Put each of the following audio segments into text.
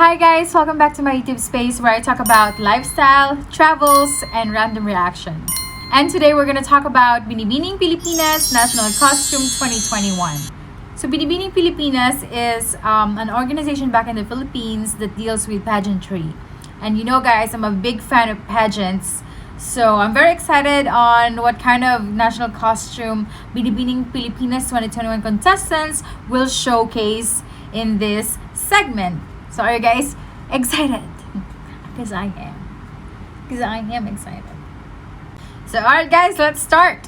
Hi guys, welcome back to my YouTube space where I talk about lifestyle, travels, and random reaction. And today we're going to talk about Binibining Pilipinas National Costume 2021. So Binibining Pilipinas is an organization back in the Philippines that deals with pageantry. And you know guys, I'm a big fan of pageants. So I'm very excited on what kind of national costume Binibining Pilipinas 2021 contestants will showcase in this segment. So are you guys excited? Because I am. Because I am excited. So alright guys, let's start.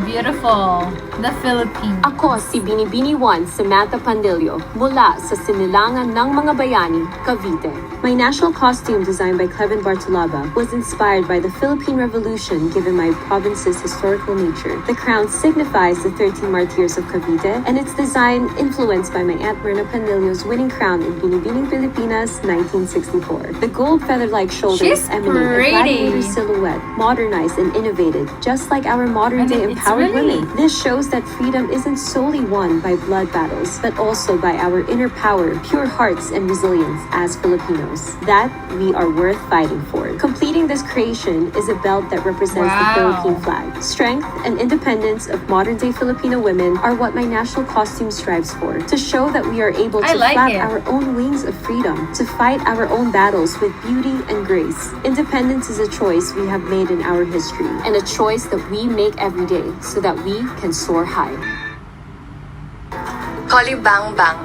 Beautiful. The Philippines. Ako si Binibining 1 Samantha Pandillo mula sa Sinilangan ng Mga Bayani, Cavite. My national costume designed by Clevin Bartolaba was inspired by the Philippine Revolution given my province's historical nature. The crown signifies the 13 martyrs of Cavite and its design influenced by my Aunt Myrna Pandillo's winning crown in Binibining Pilipinas 1964. The gold feather-like shoulders emanate a gladiator silhouette, modernized and innovated, just like our modern-day empowered women. This shows that freedom isn't solely won by blood battles, but also by our inner power, pure hearts, and resilience as Filipinos. That we are worth fighting for. Completing this creation is a belt that represents the Philippine flag. Strength and independence of modern-day Filipino women are what my national costume strives for, to show that we are able to flap our own wings of freedom, to fight our own battles with beauty and grace. Independence is a choice we have made in our history, and a choice that we make every day so that we can soar high. Bang Bang.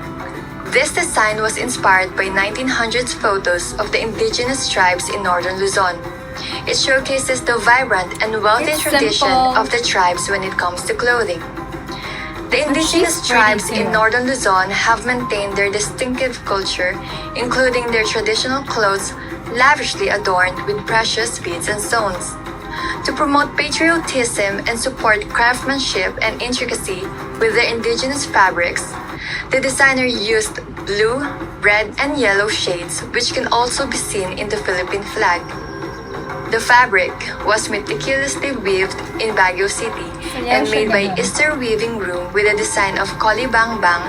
This design was inspired by 1900s photos of the indigenous tribes in northern Luzon. It showcases the vibrant and wealthy tradition of the tribes when it comes to clothing. The indigenous tribes in northern Luzon have maintained their distinctive culture, including their traditional clothes lavishly adorned with precious beads and stones. To promote patriotism and support craftsmanship and intricacy with their indigenous fabrics, the designer used blue, red, and yellow shades, which can also be seen in the Philippine flag. The fabric was meticulously weaved in Baguio City and made by Easter Weaving Room with a design of Bang Bang,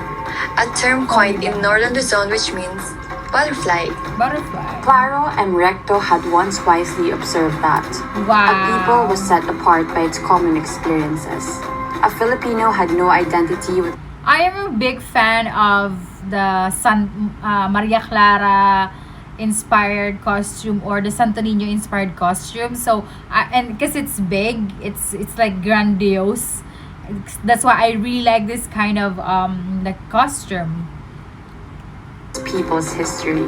a term coined in northern Luzon which means butterfly. Claro and Recto had once wisely observed that a people was set apart by its common experiences. A Filipino had no identity with. I am a big fan of the Maria Clara inspired costume or the Santo Niño inspired costume. So and because it's big, it's like grandiose. That's why I really like this kind of like costume. People's history.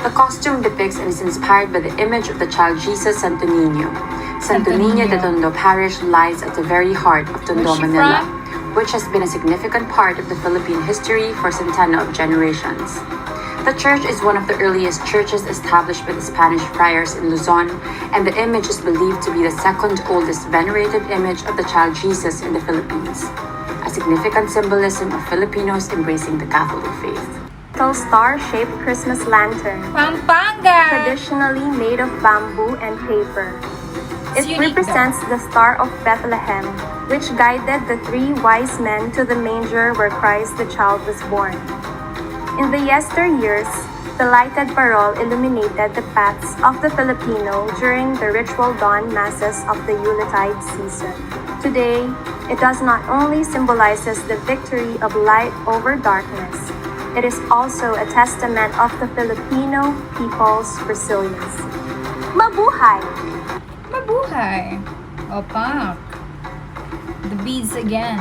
The costume depicts and is inspired by the image of the child Jesus Santo Niño. Santo Niño de Tondo Parish lies at the very heart of Tondo, Manila, which has been a significant part of the Philippine history for centennial of generations. The church is one of the earliest churches established by the Spanish friars in Luzon, and the image is believed to be the second oldest venerated image of the child Jesus in the Philippines, a significant symbolism of Filipinos embracing the Catholic faith. Star-shaped Christmas lantern, Pampanga! traditionally made of bamboo and paper. It represents the Star of Bethlehem, which guided the three wise men to the manger where Christ the child was born. In the yesteryears, the lighted parol illuminated the paths of the Filipino during the ritual dawn masses of the Yuletide season. Today, it does not only symbolizes the victory of light over darkness, it is also a testament of the Filipino people's resilience. Mabuhay! Mabuhay! Opak! The beads again.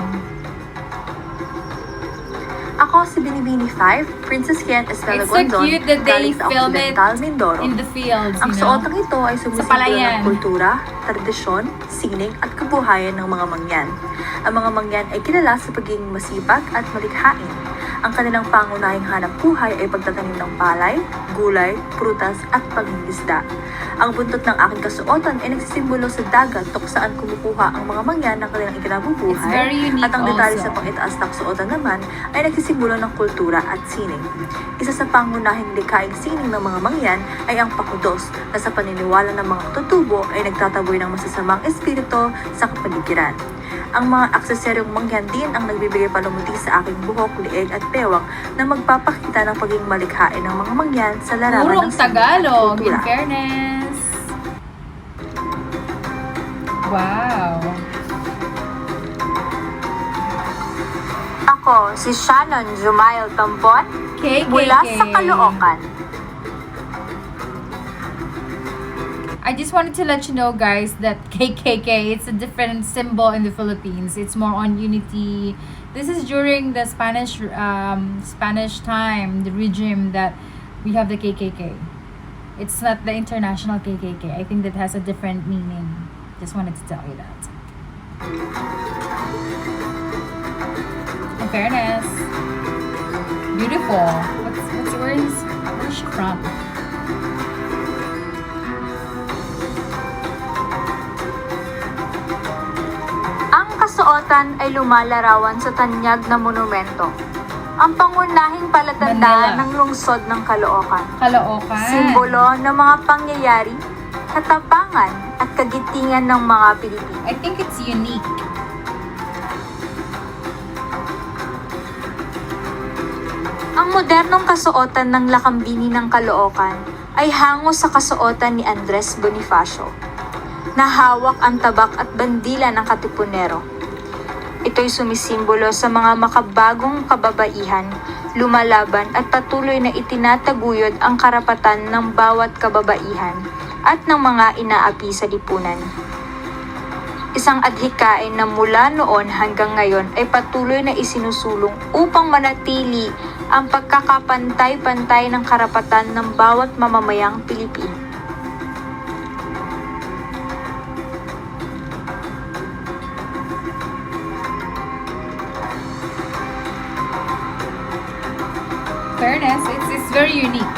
Ako si Binibining 5, Princess Kian Estela It's so Gondon, cute that they galing sa film it Occidental Mindoro. in the fields, Ang suotang ito ay sumisimbolo palayan. ng kultura, tradisyon, sining at kabuhayan ng mga mangyan. Ang mga mangyan ay kilala sa pagiging masipag at malikhain. Ang kanilang pangunahing hanap buhay ay pagtatanim ng palay, gulay, prutas at pangingisda. Ang buntot ng aking kasuotan ay nagsisimbolo sa dagat kung saan kumukuha ang mga mangyan ng kanilang It's ikinabubuhay. very unique At ang detalye also. sa pangitaas ng kasuotan naman ay nagsisimbolo ng kultura at sining. Isa sa pangunahing likhaing sining ng mga mangyan ay ang pakudos na sa paniniwala ng mga katutubo ay nagtataboy ng masasamang espiritu sa kapaligiran. Ang mga aksesaryong mangyan din ang nagbibigay palumuti sa aking buhok, lieg at bewang na magpapakita ng pagiging malikhain ng mga mangyan sa larawan Purong ng sining at Tagalog, in kultura. fairness. Wow. Ako, si Shannon Jumail Tampon, KKK. mula sa Caloocan. I just wanted to let you know, guys, that KKK, it's a different symbol in the Philippines. It's more on unity. This is during the Spanish time, the regime, that we have the KKK. It's not the international KKK. I think that has a different meaning. Just wanted to tell you that. In fairness, beautiful. Where's she from? Ang kasuotan ay lumalarawan sa tanyag na monumento. Ang pangunahing palatandaan Manila. ng lungsod ng Caloocan. Caloocan. Simbolo ng mga pangyayari, katapangan at kagitingan ng mga Pilipino. I think it's unique. Ang modernong kasuotan ng lakambini ng Caloocan ay hango sa kasuotan ni Andres Bonifacio, na hawak ang tabak at bandila ng katipunero. Ito'y sumisimbolo sa mga makabagong kababaihan, lumalaban at patuloy na itinataguyod ang karapatan ng bawat kababaihan at ng mga inaapi sa lipunan. Isang adhikain na mula noon hanggang ngayon ay patuloy na isinusulong upang manatili ang pagkakapantay-pantay ng karapatan ng bawat mamamayang Pilipino. Fairness, it's very unique.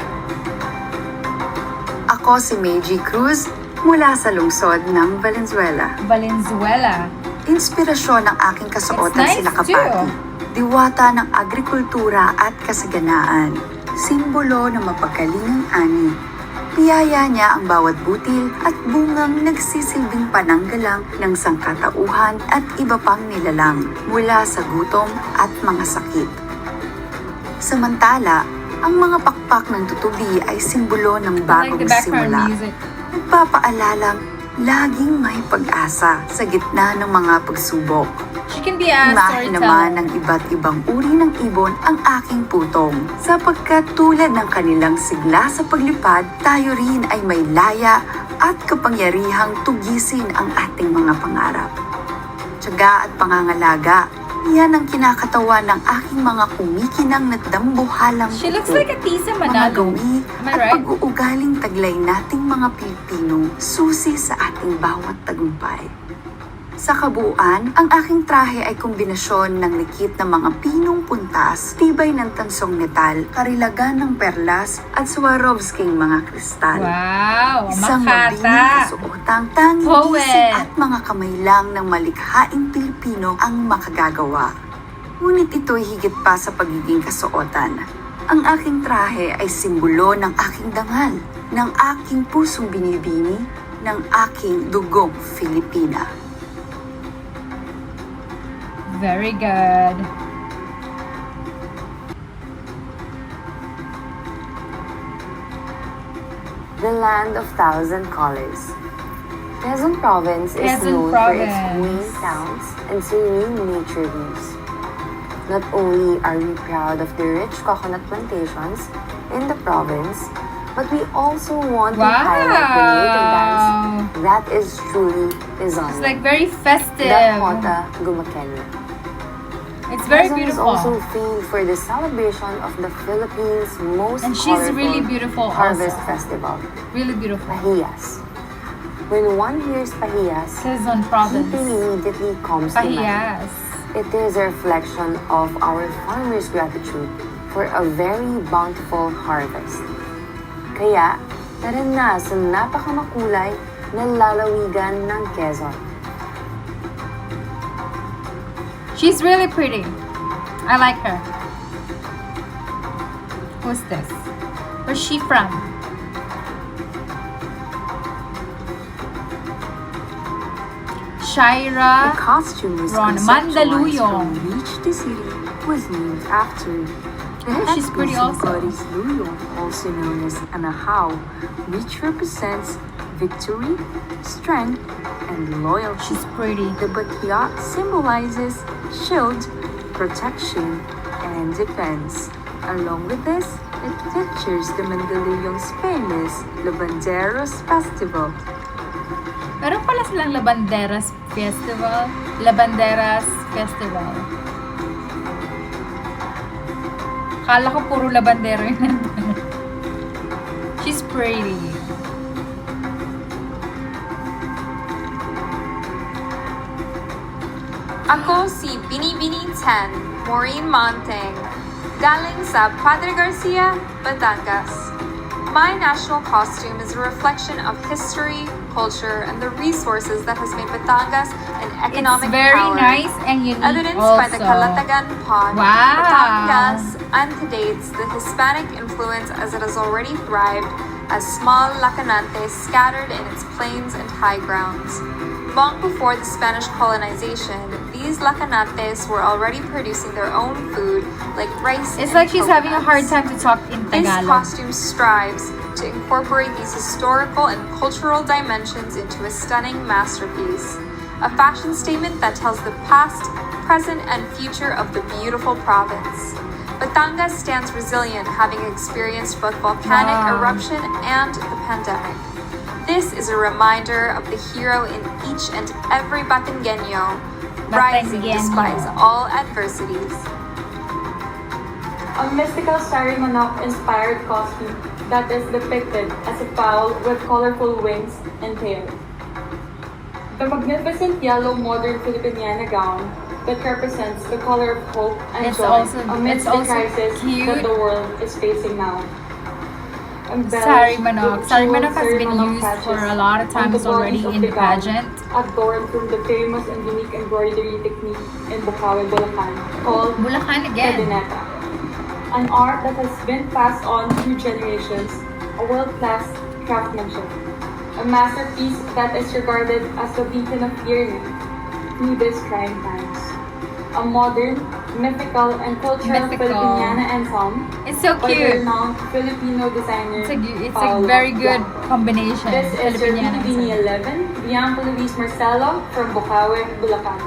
Ako si Meiji Cruz mula sa lungsod ng Valenzuela. Valenzuela. Inspirasyon ng aking kasuotan It's nice sila Kapati. too. Diwata ng agrikultura at kasaganaan. Simbolo ng mapagkalingang ani. Biyaya niya ang bawat butil at bungang nagsisilbing pananggalang ng sangkatauhan at iba pang nilalang mula sa gutom at mga sakit. Samantala, ang mga pakpak ng tutubi ay simbolo ng I like bagong the background simula. music. Nagpapaalalang laging may pag-asa sa gitna ng mga pagsubok. She can be a Imahe naman ng storyteller. iba't ibang uri ng ibon ang aking putong. Sapagkat tulad ng kanilang sigla sa paglipad, tayo rin ay may laya at kapangyarihang tugisin ang ating mga pangarap. Tiyaga at pangangalaga, yan ang kinakatawan ng aking mga kumikinang na dambuhalang She looks puto. like a Tisa Mga Manalo. gawi Am I at right? pag-uugaling taglay nating mga Pilipino, susi sa ating bawat tagumpay. Sa kabuuan, ang aking trahe ay kombinasyon ng likit ng mga pinong puntas, tibay ng tansong metal, karilagan ng perlas at Swarovsking mga kristal. Wow, Isang mabini makata. kasuotang tanging Poet. isip at mga kamay lang ng malikhaing Pilipino ang makagagawa. Ngunit ito'y higit pa sa pagiging kasuotan. Ang aking trahe ay simbolo ng aking dangal, ng aking pusong binibini, ng aking dugong Filipina. Very good. The land of thousand colors. Quezon Province is Quezon known for its Province. quaint towns and serene nature views. Not only are we proud of the rich coconut plantations in the province, but we also want to highlight the native dance Wow. that is truly Luzon. It's like very festive. The Hota Gumakeni. It's very Quezon is beautiful. also famed for the celebration of the Philippines' most And she's colorful really beautiful harvest also. festival, Really beautiful. Pahiyas. When one hears Pahiyas, Quezon keeping Province. immediately comes to mind. Pahiyas. It is a reflection of our farmers' gratitude for a very bountiful harvest. Kaya, tara na sa napakamakulay na lalawigan ng Quezon. She's really pretty. I like her. Who's this? Where's she from? Shaira The costume was Ron conceptualized Mandaluyong. from which the city was named after. The Oh, she's pretty also. is Luyong, also known as Anahaw, which represents victory, strength, and loyalty. She's pretty. The batya symbolizes shield, protection, and defense. Along with this, it pictures the Mandaluyong's famous Lavanderos Festival. Meron pala silang Labanderas Festival. Labanderas Festival. Kala ko puro labandero yun. She's pretty. Ako si Binibining Maureen Monteng, galing sa Padre Garcia, Batangas. My national costume is a reflection of history, culture, and the resources that has made Batangas an economic It's very power. nice and unique Evidenced also. by the Kalatagan Pond, Wow. Batangas antedates the Hispanic influence as it has already thrived as small lacanantes scattered in its plains and high grounds. Long before the Spanish colonization, these lacanantes were already producing their own food like rice It's and like she's having a hard coconuts. time to talk in This Tagalog. costume strives to incorporate these historical and cultural dimensions into a stunning masterpiece, a fashion statement that tells the past, present, and future of the beautiful province. Batangas stands resilient, having experienced both volcanic Wow. eruption and the pandemic. This is a reminder of the hero in each and every Batangueño, rising Batangueño. despite all adversities. A mystical starry monarch-inspired costume that is depicted as a fowl with colorful wings and tail. The magnificent yellow modern Filipiniana gown that represents the color of hope and It's joy also- amidst it's the also crisis cute. that the world is facing now. Sari Embellished Manok. with Sari jeweled Manok has been Sari-Manok used for patches a lot of on times the bodies already of in the the gown, pageant. adorned through the famous and unique embroidery technique in Bukawi, Bulacan, called Bulacan again. Pedineta. An art that has been passed on through generations, a world-class craftsmanship, a masterpiece that is regarded as the beacon of yearning through these trying times. A modern, mythical, and cultural Mythical. Filipiniana ensemble It's so by the cute. renowned Filipino designer It's a Paolo very good Bianco. combination. This is your Filipiniana Binibini design. 11, Bianco Luis Marcelo from Bukawi, Bulacan.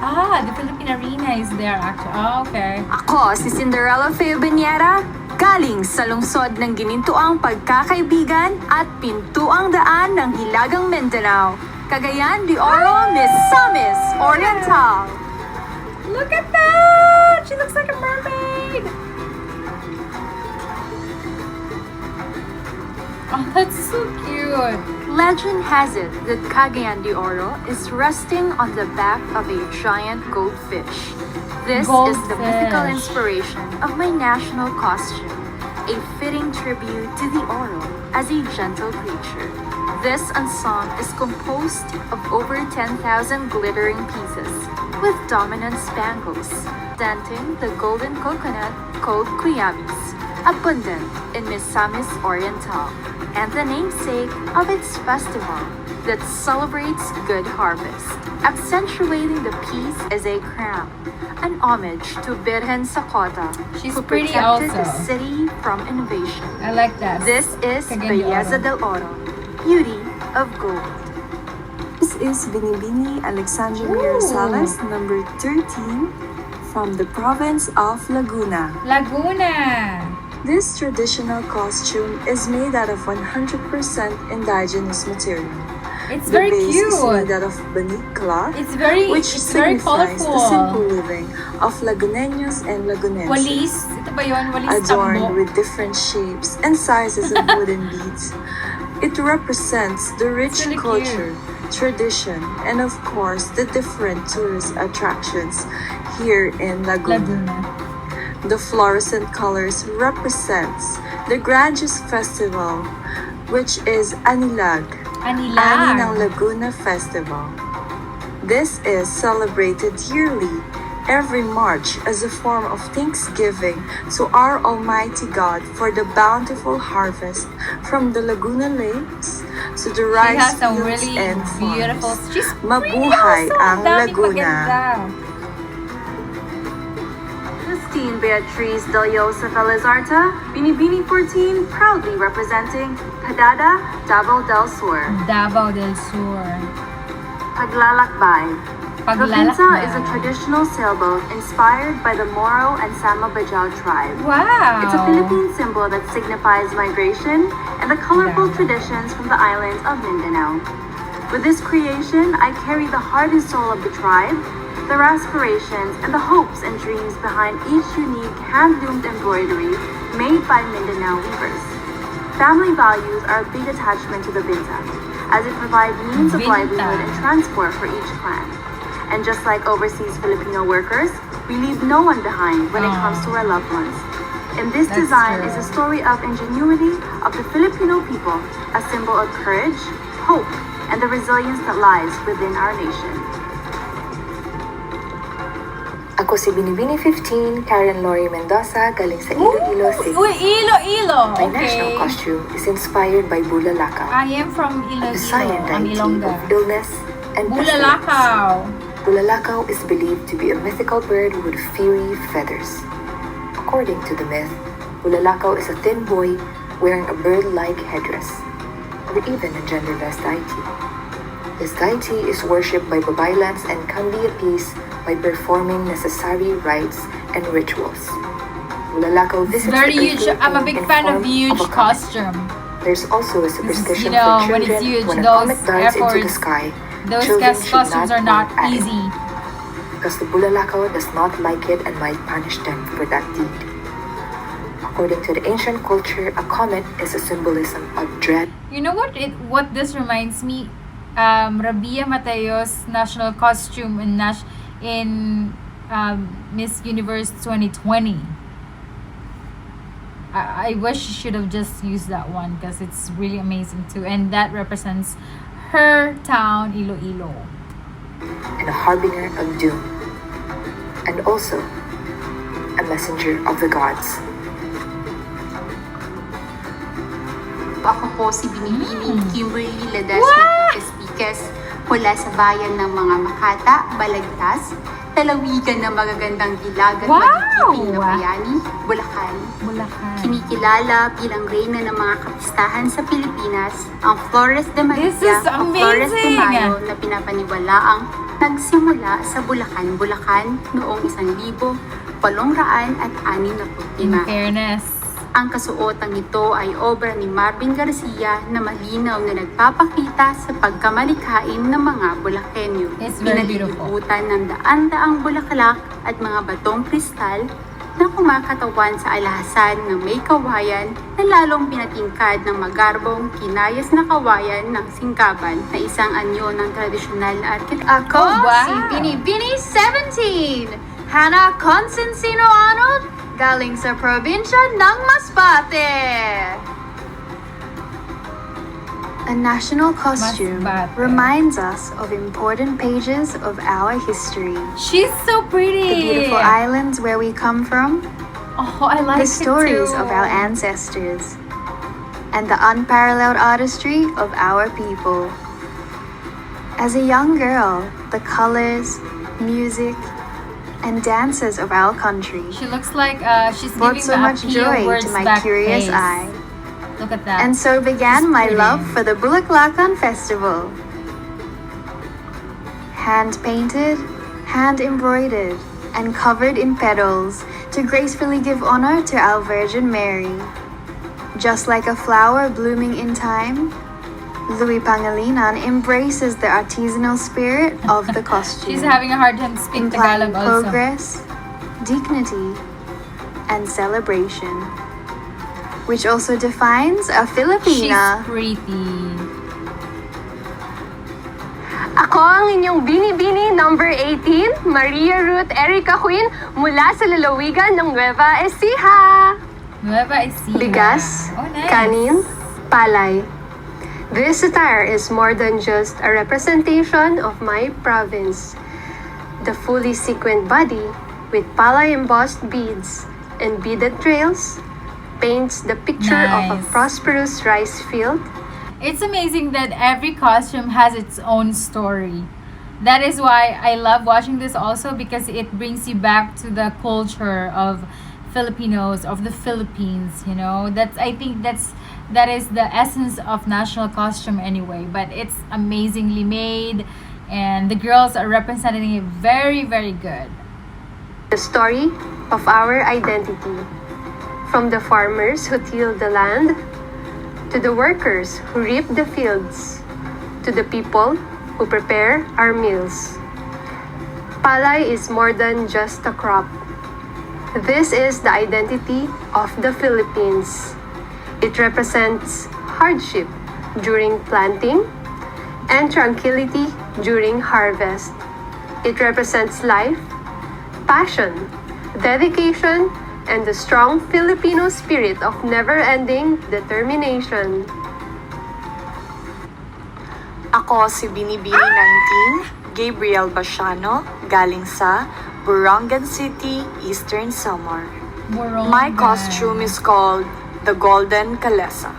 Ah, the Philippine Arena is there actually. Oh, okay. Ako si Cinderella Feo Beniera, galing sa lungsod ng ginintuang pagkakaibigan at pintuang daan ng Hilagang Mindanao, Cagayan de Oro, Misamis Oriental. Look at that! She looks like a mermaid! Oh, that's so cute. Legend has it that Cagayan de Oro is resting on the back of a giant goldfish. This is the mythical Goldfish. inspiration of my national costume, a fitting tribute to the Oro as a gentle creature. This ensemble is composed of over 10,000 glittering pieces with dominant spangles, denting the golden coconut called kuyabis, abundant in Misamis Oriental, and the namesake of its festival that celebrates good harvest. Accentuating the piece as a crown, an homage to Birhen Sakota, She's who pretty protected the also. city from invasion. I like that. This is Cagayan de Belleza Oro. del Oro, beauty of gold. This is Binibini Alexandra Rosales, number 13, from the province of Laguna. Laguna! This traditional costume is made out of 100% indigenous material. It's The very base is made cute. out of banik cloth, It's very signifies the simple colorful. living of Laguneños and Lagunenses, Walis. Ito ba yun? Walis adorned tambo. with different shapes and sizes of wooden beads. It represents the rich It's really culture, tradition, and of course, the different tourist attractions here in Laguna. The fluorescent colors represents the grandest festival, which is Anilag, Ani ng Laguna Festival. This is celebrated yearly every March as a form of thanksgiving to our Almighty God for the bountiful harvest from the Laguna lakes to the rice fields really and beautiful. farms. She's Mabuhay ang Laguna! Christine Beatriz Del Josef Elizarta, Binibining 14, proudly representing Padada, Davao del Sur. Davao del Sur. Paglalakbay. Provinsa is a traditional sailboat inspired by the Moro and Sama Bajau tribe. Wow! It's a Philippine symbol that signifies migration and the colorful traditions from the island of Mindanao. With this creation, I carry the heart and soul of the tribe, their aspirations, and the hopes and dreams behind each unique hand-loomed embroidery made by Mindanao weavers. Family values are a big attachment to the Binta, as it provides means of livelihood and transport for each clan. And just like overseas Filipino workers, we leave no one behind when it comes to our loved ones. And this design is a story of ingenuity of the Filipino people, a symbol of courage, hope, and the resilience that lies within our nation. Ako si Binibining 15, Karen Lori Mendoza, galing sa Iloilo City. Uy, Iloilo! My national costume is inspired by Bulalakaw, I am from the Iloilo, Visayan ang deity Ilongga. of illness and pestilence. Bulalakaw! Bulalakaw is believed to be a mythical bird with fiery feathers. According to the myth, Bulalakaw is a thin boy wearing a bird-like headdress, or even a genderless deity. This deity is worshipped by Babaylans and can be appeased by performing necessary rites and rituals. Bulalakaw visits Very the huge. I'm a big fan of the huge costume. There's also a superstition know, for when it's children huge, when a those comet darts into the efforts, sky, Those children guest should costumes are not point at it, easy. because the Bulalakaw does not like it and might punish them for that deed. According to the ancient culture, a comet is a symbolism of dread. You know what this reminds me? Rabia Mateo's national costume in Miss Universe 2020. I wish she should have just used that one because it's really amazing too, and that represents her town, Iloilo. And a harbinger of doom, and also a messenger of the gods. Ako po si Binibining Kimberly Ledesma Piques mula sa bayan ng mga Makata, Balagtas, Talawigan ng magagandang hilagat magigiping na bayani, Bulacan. Kinikilala bilang reyna ng mga kapistahan sa Pilipinas, ang Flores de Maria o Flores de Mayo na pinapaniwalaang nagsimula sa Bulacan, noong 1865. In fairness. Ang kasuotang ito ay obra ni Marvin Garcia na malinaw na nagpapakita sa pagkamalikhain ng mga Bulakenyo. Pinalilibutan ng daan-daang bulaklak at mga batong kristal na kumakatawan sa alhasan ng may kawayan na lalong pinatingkad ng magarbong kinayas na kawayan ng singkaban na isang anyo ng tradisyonal na arkitektura. Ako si Binibini 17, Hannah Constantino Arnold, galing sa probinsya ng Masbate. A national costume reminds us of important pages of our history. She's so pretty. The beautiful islands where we come from. Oh, I like the stories of our ancestors. And the unparalleled artistry of our people. As a young girl, the colors, music, and dances of our country. She looks like she's brought giving so much joy to my curious eye. Look at that. And so began my love for the Bulaklakan Festival. Hand painted, hand embroidered, and covered in petals to gracefully give honor to our Virgin Mary. Just like a flower blooming in time, Louis Pangilinan embraces the artisanal spirit of the costume. She's having a hard time speaking Tagalog also. Progress, dignity, and celebration, which also defines a Filipina. She's pretty. Ako ang inyong Binibini number 18, Maria Ruth Erica Queen, mula sa lalawigan ng Nueva Ecija. Nueva Ecija. Bigas, Oh, nice. kanin, palay. This attire is more than just a representation of my province. The fully sequined body with palay embossed beads and beaded trails paints the picture of a Nice. prosperous rice field. It's amazing that every costume has its own story. That is why I love watching this also, because it brings you back to the culture of Filipinos, of the Philippines, you know. I think that is the essence of national costume anyway, but it's amazingly made and the girls are representing it very, very good. The story of our identity. From the farmers who till the land, to the workers who reap the fields, to the people who prepare our meals. Palay is more than just a crop. This is the identity of the Philippines. It represents hardship during planting and tranquility during harvest. It represents life, passion, dedication, and the strong Filipino spirit of never-ending determination. Ako si Binibining 19, Gabriel Basiano, galing sa Burongan City, Eastern Samar. My costume is called the Golden Kalesa.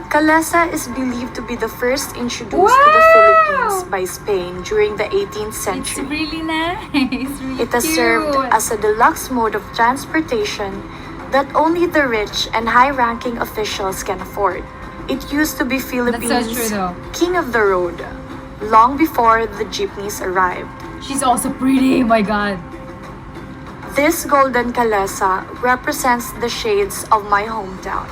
Kalesa is believed to be the first introduced to the Philippines by Spain during the 18th century. It's really nice. Really It has served as a deluxe mode of transportation that only the rich and high-ranking officials can afford. It used to be Philippines' true, though. king of the road, long before the jeepneys arrived. She's also pretty, my god. This golden kalesa represents the shades of my hometown,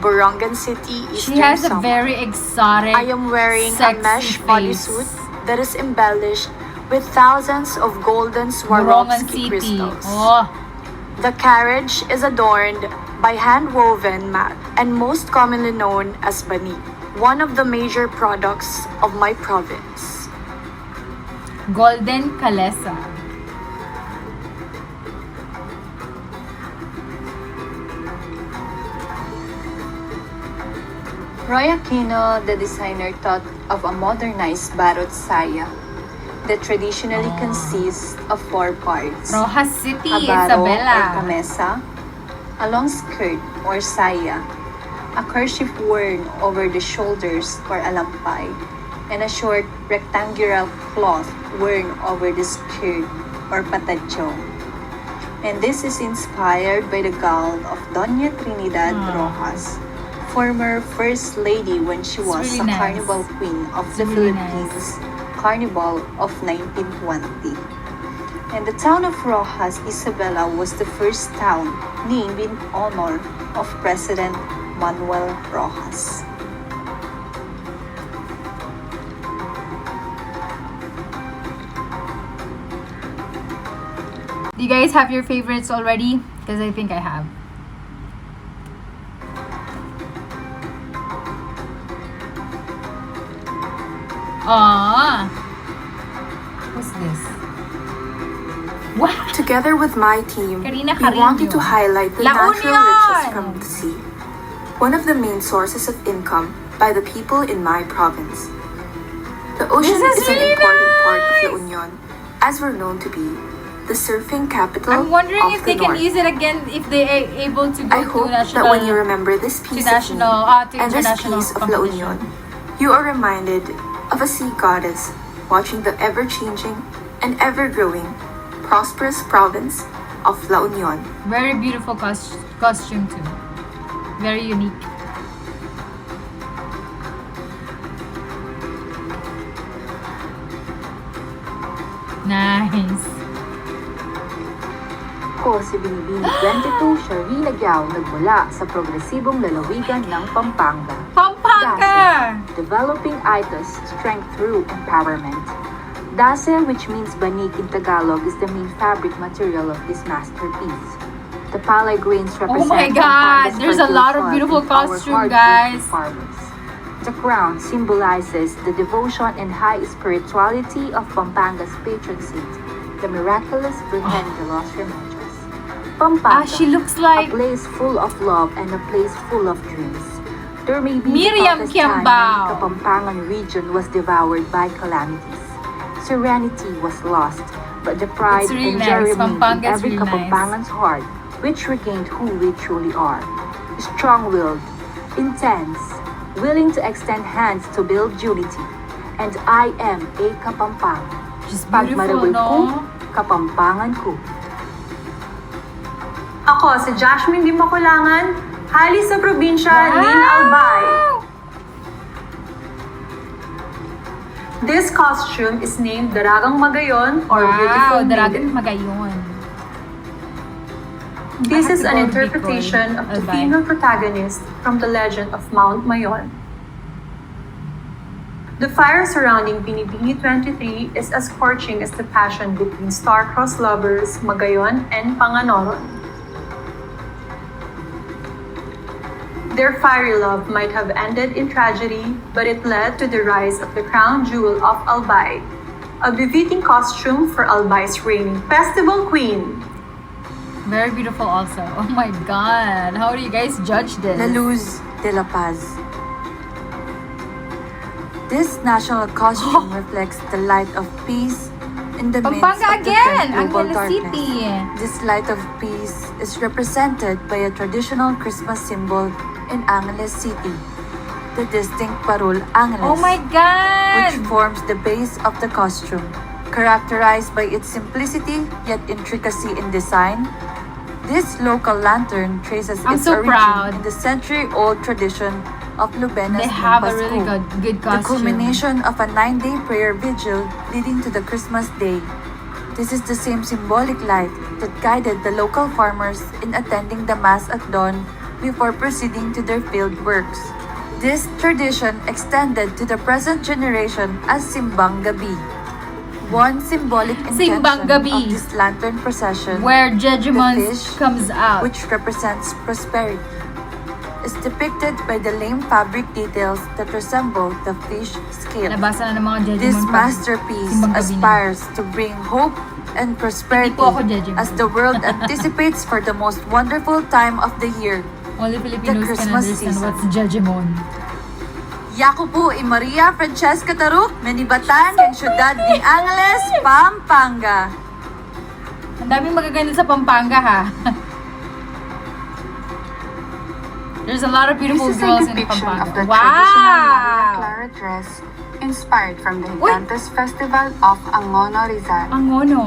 Burongan City, Eastern She has a Samar. very exotic, I am wearing a sexy mesh face. bodysuit that is embellished with thousands of golden Burongan Swarovski City. crystals. Oh, The carriage is adorned by hand-woven mat and most commonly known as bani, one of the major products of my province. Golden Kalesa. Roy Aquino, the designer, thought of a modernized barot saya that traditionally consists of 4 parts. Rojas City, A baro or Isabela. kamesa, a long skirt or saya, a kerchief worn over the shoulders or alampay, and a short rectangular cloth worn over the skirt or patadjong. And this is inspired by the gown of Doña Trinidad Rojas, former First Lady when she was really a nice. Carnival Queen of the really Philippines Carnival of 1920. And the town of Rojas, Isabela was the first town named in honor of President Manuel Rojas. Do you guys have your favorites already? Because I think I have. Ah, what's this? What? Together with my team, Karina we wanted to Carino. highlight the La natural Union! riches from the sea, one of the main sources of income by the people in my province. The ocean This is is an really important part of nice! La Union, as we're known to be the surfing capital I'm wondering of if the they can north. use it again if they are able to go I hope to national. that when you remember this to piece national, of to me and this international piece of La competition. Union, you are reminded of a sea goddess watching the ever-changing and ever-growing prosperous province of La Union. Very beautiful costume too. Very unique. Nice. Ako si Binibining 22, Sharvina Giao, nagmula sa progresibong lalawigan ng Pampanga. Pampanga! Developing itis, strength through empowerment. Dase, which means banik in Tagalog, is the main fabric material of this masterpiece. The palay grains represent Oh my God! Pampanga's There's a lot of fertile beautiful soil and our costume, hardworking guys. farmers. The crown symbolizes the devotion and high spirituality of Pampanga's patron saint, the miraculous Virgen de los Remedios. Pampanga, she looks like a place full of love and a place full of dreams. There may be Miriam the toughest time when Kiambao. the Kapampangan region was devoured by calamities. Serenity was lost, but the pride It's really and nice. joy remained in Pampanga's every really nice. Kapampangan's heart, which regained who we truly are. Strong-willed, intense, willing to extend hands to build unity, and I am a Kapampangan. She's Pag beautiful, marawi ko, no? Kapampangan ko. Ako si Jasmine Di Makulangan, hali sa probinsya Nin Albay. This costume is named Daragang Magayon or Beautiful Maiden. Daragang Magayon. This is an Bicol, interpretation of the Albay. female protagonist from the legend of Mount Mayon. The fire surrounding Binibini 23 is as scorching as the passion between star-crossed lovers Magayon and Panganoron. Their fiery love might have ended in tragedy, but it led to the rise of the crown jewel of Albay, a befitting costume for Albay's reigning festival queen. Very beautiful also. Oh my god. How do you guys judge this? La Luz de la Paz. This national costume reflects the light of peace in the midst Pampanga of the again! current global Angeles darkness. City! This light of peace is represented by a traditional Christmas symbol in Angeles City, the distinct Parul Angeles, Oh my god! which forms the base of the costume. Characterized by its simplicity yet intricacy in design, this local lantern traces I'm its so origin proud. in the century-old tradition of Lubenas They ng have a Pasko, really good the costume. culmination of a 9-day prayer vigil leading to the Christmas day. This is the same symbolic light that guided the local farmers in attending the Mass at dawn before proceeding to their field works. This tradition extended to the present generation as Simbang Gabi. One symbolic intention Simbang Gabi, of this lantern procession, where the Jejemon fish, comes out. which represents prosperity, is depicted by the lame fabric details that resemble the fish scale. Nabasa na ng mga Jejemon This pag masterpiece Simbang Gabi na. aspires to bring hope and prosperity Hindi po ako Jejemon. as the world anticipates for the most wonderful time of the year, Only Filipinos can Christmas understand season. what's Jejemon. Yaku po y Maria Francesca Taruk, Menibatan, ng siyudad ni Angeles, Pampanga. Ang daming magaganda sa Pampanga, ha? There's a lot of beautiful This is a girls in depiction Pampanga. of the traditional Maria Wow! Clara dress inspired from the Gigantes Festival of Angono Rizal. Angono.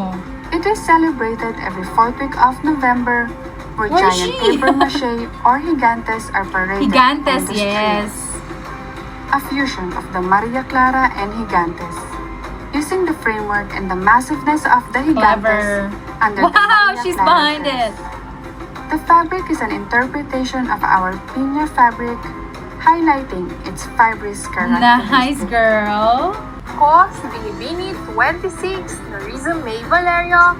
It is celebrated every fourth week of November, where Where is giant she? paper mache or gigantes are paraded Gigantes, on the yes. streets. A fusion of the Maria Clara and Gigantes, using the framework and the massiveness of the Clever. Gigantes under the Wow, Maria she's Clara behind dress. it. The fabric is an interpretation of our piña fabric, highlighting its fibrous characteristics. Nice, girl. Ako si Binibini 26 na Riza May Valerio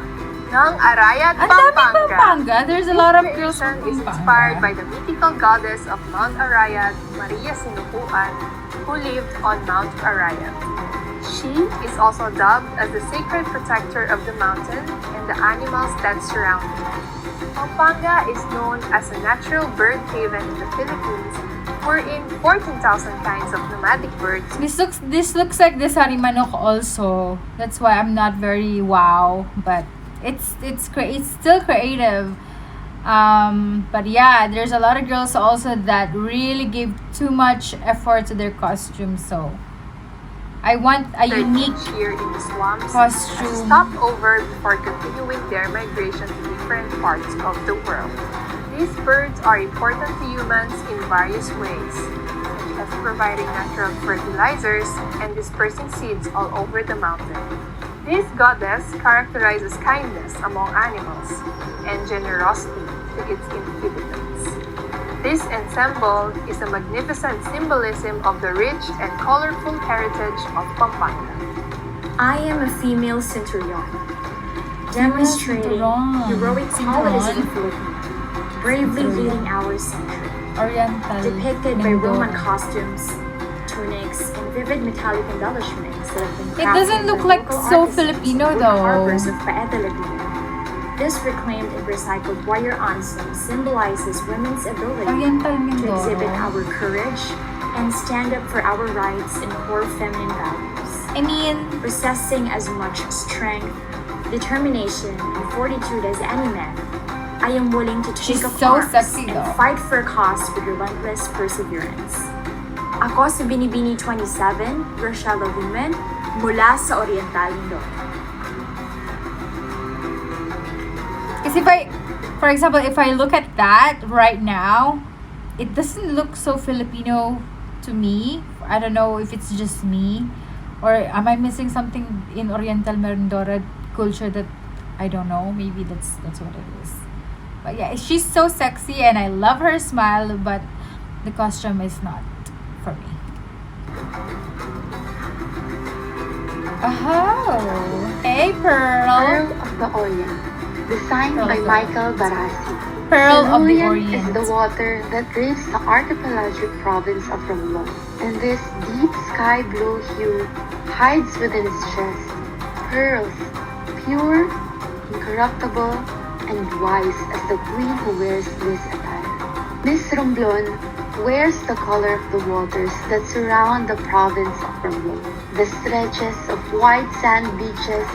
ng Arayat, Ang daming Pampanga. Pampanga. There's a lot of girls Creation from is Pampanga. inspired by the mythical goddess of Mount Arayat, Maria Sinupuan, who lived on Mount Arayat. She is also dubbed as the sacred protector of the mountain and the animals that surround it. Pampanga is known as a natural bird haven in the Philippines, wherein 14,000 kinds of nomadic birds. This looks like the Sarimanok also. That's why I'm not very wow, but it's still creative. But yeah, there's a lot of girls also that really give too much effort to their costumes. So I want a unique here in the swamps costume. stopped over before continuing their migration to different parts of the world. These birds are important to humans in various ways, such as providing natural fertilizers and dispersing seeds all over the mountain. This goddess characterizes kindness among animals and generosity to its inhabitants. This ensemble is a magnificent symbolism of the rich and colorful heritage of Pampanga. I am a female centurion, demonstrating heroic qualities of the Philippines, bravely leading our century, Oriental depicted by Mindoro. Roman costumes, tunics and vivid metallic embellishments that have been It crafted doesn't look by like local so artisans Filipino in the though. harbors of Paeta Laguna. This reclaimed and recycled wire ensemble symbolizes women's ability Oriental to exhibit Mindoro. our courage and stand up for our rights and core feminine values. I mean, possessing as much strength, determination, and fortitude as any man, I am willing to take she's up so arms sexy and though. fight for a cause with relentless perseverance. Ako si Binibini 27, Rochelle Women, mula sa Oriental Mindoro. Because for example, if I look at that right now, it doesn't look so Filipino to me. I don't know if it's just me, or am I missing something in Oriental Mindoro culture that I don't know. Maybe that's what it is. But yeah, she's so sexy and I love her smile, but the costume is not for me. Oh, hey Pearl. Pearl of the Orient, designed Pearl by of the Michael Barassi. Pearl of the Cerulean Orient. is the water that drapes the archipelagic province of Romblon, and this deep sky blue hue hides within its chest pearls, pure, incorruptible, and wise as the queen who wears this attire. Miss Romblon wears the color of the waters that surround the province of Romblon, the stretches of white sand beaches,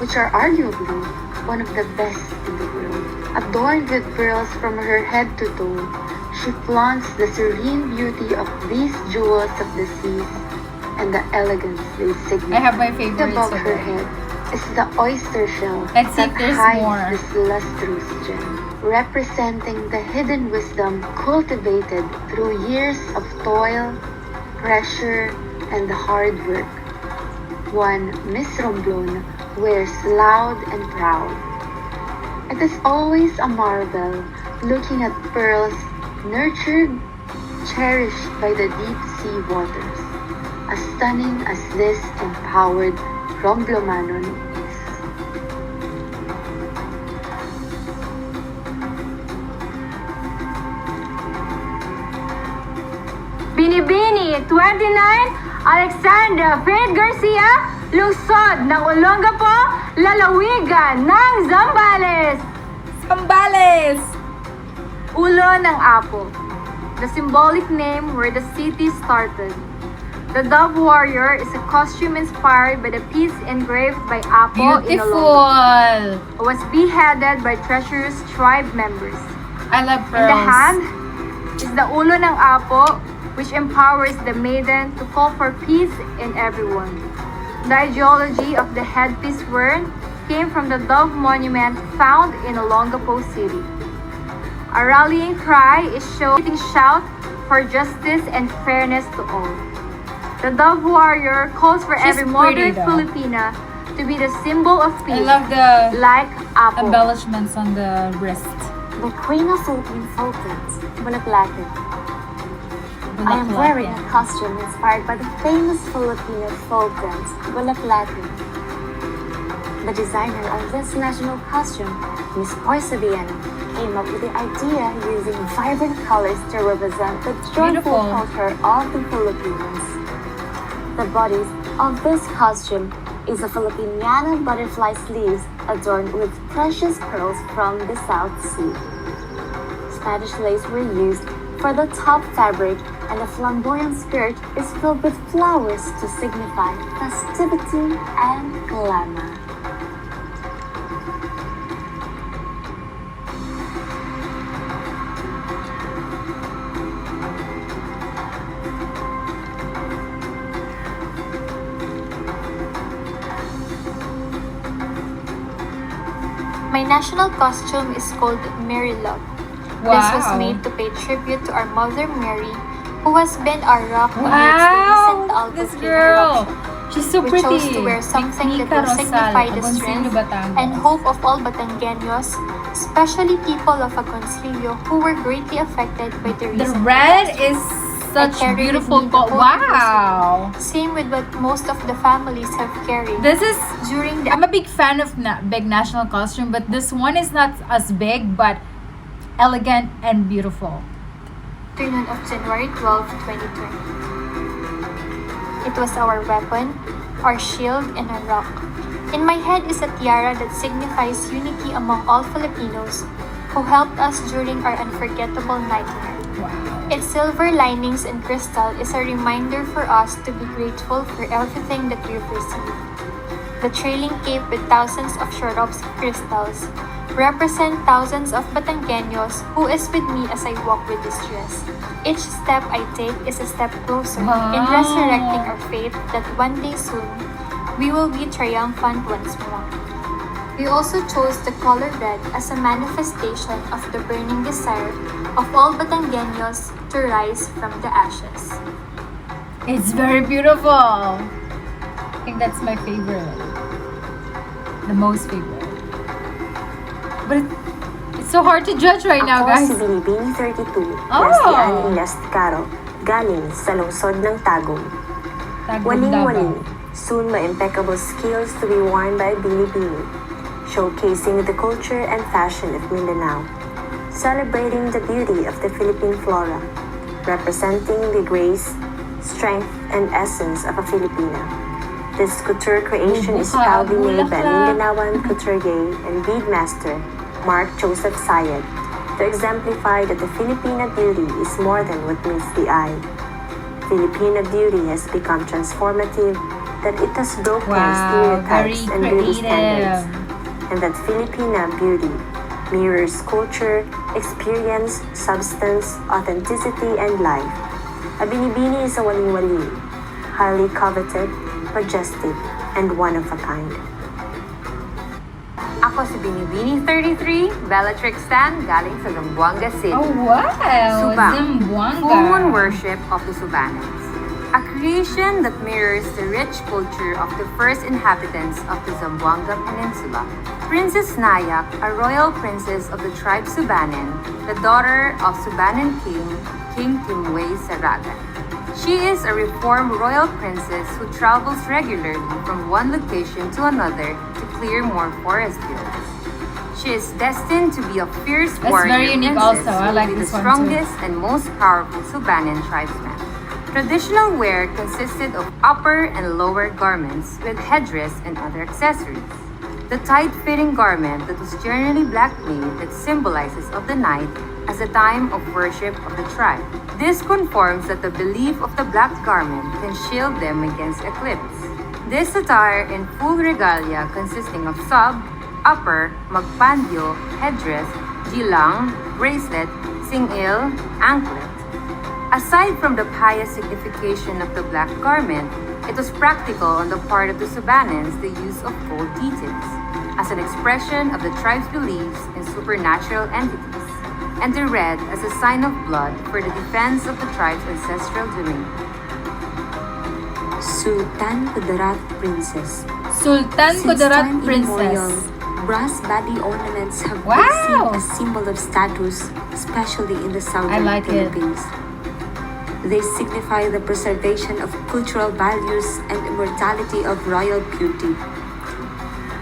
which are arguably one of the best in the world. Adorned with pearls from her head to toe, she flaunts the serene beauty of these jewels of the seas and the elegance they signify. I have my favorites Above her already. head is the oyster shell Let's see that if there's hides more. this lustrous gem, representing the hidden wisdom cultivated through years of toil, pressure, and hard work. One Miss Romblon wears loud and proud. It is always a marvel looking at pearls nurtured, cherished by the deep sea waters, as stunning as this empowered Romblomanon is. Binibini 29, Alexandra Faith Garcia, lungsod ng Olongapo, lalawigan ng Zambales. Zambales! Ulo ng Apo, the symbolic name where the city started. The Dove Warrior is a costume inspired by the piece engraved by Apo in Beautiful! Olongapo, who was beheaded by treacherous tribe members. I love In the pearls. hand is the ulo ng Apo, which empowers the maiden to call for peace in everyone. The ideology of the headpiece worn came from the Dove Monument found in Olongapo City. A rallying cry is shouting shout for justice and fairness to all. The Dove Warrior calls for She's every pretty, modern though. Filipina to be the symbol of I peace, love the like Apo. embellishments on the wrist. The Queen of Philippine Sultans, Bulaklatin. I am wearing a costume inspired by the famous Filipino sultans, Bulaklatin. The designer of this national costume, Miss Porceviana, came up with the idea using vibrant colors to represent the joyful Beautiful. culture of the Filipinos. The body of this costume is a Filipiniana butterfly sleeves adorned with precious pearls from the South Sea. Spanish lace were used for the top fabric, and the flamboyant skirt is filled with flowers to signify festivity and glamour. My national costume is called Mary Love. Wow. This was made to pay tribute to our Mother Mary, who has been our rock amidst the recent Wow! This Alpha girl! eruption. She's so We pretty. chose to wear something that will signify the strength and hope of all Batangueños, especially people of Agoncillo who were greatly affected by the The recent red catastrophe. is I such carry with beautiful me the gold. whole Wow! diversity, same with what most of the families have carried. This is during the I'm a big fan of big national costume, but this one is not as big, but elegant and beautiful. afternoon of January 12, 2020. It was our weapon, our shield, and our rock. In my head is a tiara that signifies unity among all Filipinos who helped us during our unforgettable nightmare. Its silver linings and crystal is a reminder for us to be grateful for everything that we've received. The trailing cape with thousands of Swarovski crystals represent thousands of Batangueños who is with me as I walk with this dress. Each step I take is a step closer in resurrecting our faith that one day soon we will be triumphant once more. We also chose the color red as a manifestation of the burning desire of all Batangueños to rise from the ashes. It's very beautiful. I think that's my favorite. The most favorite. But it's so hard to judge right now, guys. Ako si Binibining 32, Oh! Lastian Ines Caro, galing sa lungsod ng Tagum. Waling-waling, soon my impeccable skills to be worn by Binibini, showcasing the culture and fashion of Mindanao, celebrating the beauty of the Philippine flora, representing the grace, strength, and essence of a Filipina. This couture creation is proudly made by Mindanaoan couturier and beadmaster Mark Joseph Sayed to exemplify that the Filipina beauty is more than what meets the eye. Filipina beauty has become transformative, that it has broken stereotypes and beauty standards, and that Filipina beauty mirrors culture, experience, substance, authenticity, and life. A binibini is a waling-waling, highly coveted, majestic, and one of a kind. Ako si Binibining 33, Bellatrix Stan, galing sa Zamboanga City. Oh, wow! Subang, Zamboanga. full moon worship of the Subanans. A creation that mirrors the rich culture of the first inhabitants of the Zamboanga Peninsula. Princess Nayak, a royal princess of the tribe Subanen, the daughter of Subanen King Timway Saragan. She is a reformed royal princess who travels regularly from one location to another to clear more forest hills. She is destined to be a fierce warrior very unique princess also. I who like will be this the one too. strongest and most powerful Subanen tribesman. Traditional wear consisted of upper and lower garments with headdress and other accessories. The tight-fitting garment that was generally black made that symbolizes of the night as a time of worship of the tribe. This confirms that the belief of the black garment can shield them against eclipse. This attire in full regalia consisting of sub, upper, magpandyo, headdress, gilang, bracelet, singil, anklet. Aside from the pious signification of the black garment, it was practical on the part of the Subanans the use of gold details, as an expression of the tribe's beliefs in supernatural entities, and the red as a sign of blood for the defense of the tribe's ancestral domain. Sultan Kudarat Princess. Sultan Since Kudarat time Princess. immemorial, brass body ornaments have Wow! been seen as symbol of status, especially in the southern like it. Philippines. They signify the preservation of cultural values and immortality of royal beauty.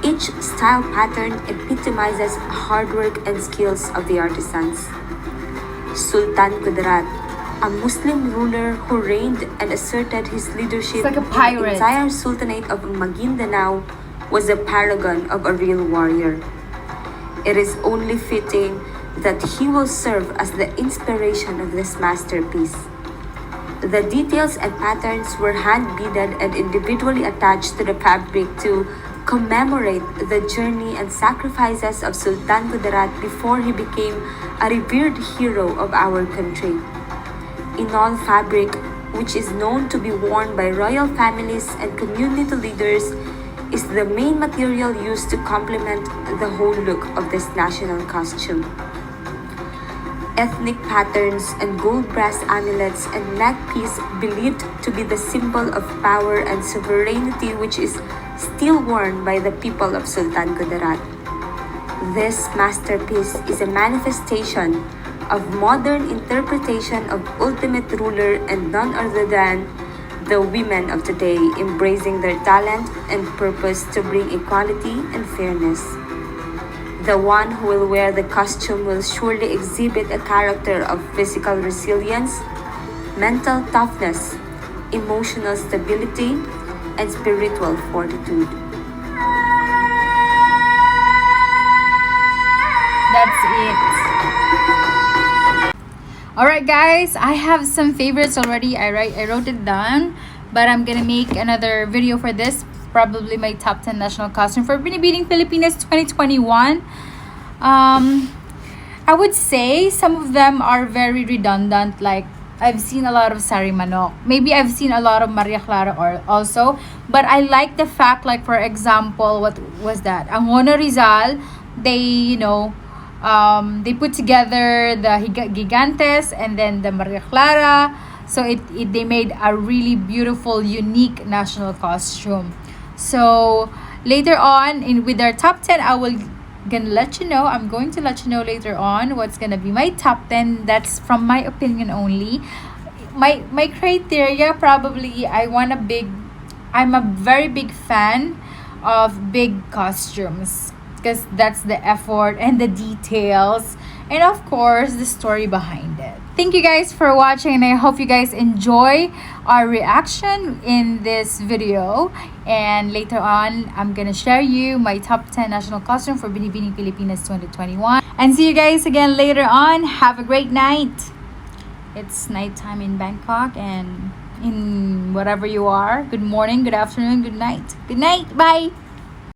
Each style pattern epitomizes hard work and skills of the artisans. Sultan Kudarat, a Muslim ruler who reigned and asserted his leadership It's like a in the pirate. entire Sultanate of Maguindanao, was a paragon of a real warrior. It is only fitting that he will serve as the inspiration of this masterpiece. The details and patterns were hand-beaded and individually attached to the fabric to commemorate the journey and sacrifices of Sultan Kudarat before he became a revered hero of our country. Inal fabric, which is known to be worn by royal families and community leaders, is the main material used to complement the whole look of this national costume. Ethnic patterns and gold brass amulets and neck piece believed to be the symbol of power and sovereignty, which is still worn by the people of Sultan Kudarat. This masterpiece is a manifestation of modern interpretation of ultimate ruler and none other than the women of today embracing their talent and purpose to bring equality and fairness. The one who will wear the costume will surely exhibit a character of physical resilience, mental toughness, emotional stability, and spiritual fortitude. That's it. Alright guys, I have some favorites already. I wrote it down, but I'm gonna make another video for this. Probably my top 10 national costume for Binibining Pilipinas 2021. I would say some of them are very redundant. Like, I've seen a lot of Sari Manok. Maybe I've seen a lot of Maria Clara also. But I like the fact, like, for example, what was that? Angono Rizal, they, they put together the Gigantes and then the Maria Clara. So they made a really beautiful, unique national costume. So later on, with our top 10, I'm going to let you know later on what's going to be my top 10. That's from my opinion only. My criteria, probably, I'm a very big fan of big costumes, because that's the effort and the details, and of course the story behind it. Thank you guys for watching, and I hope you guys enjoy our reaction in this video. And later on, I'm gonna share you my top 10 national costume for Binibining Pilipinas 2021. And see you guys again later on. Have a great night. It's nighttime in Bangkok, and in wherever you are. Good morning, good afternoon, good night. Good night. Bye.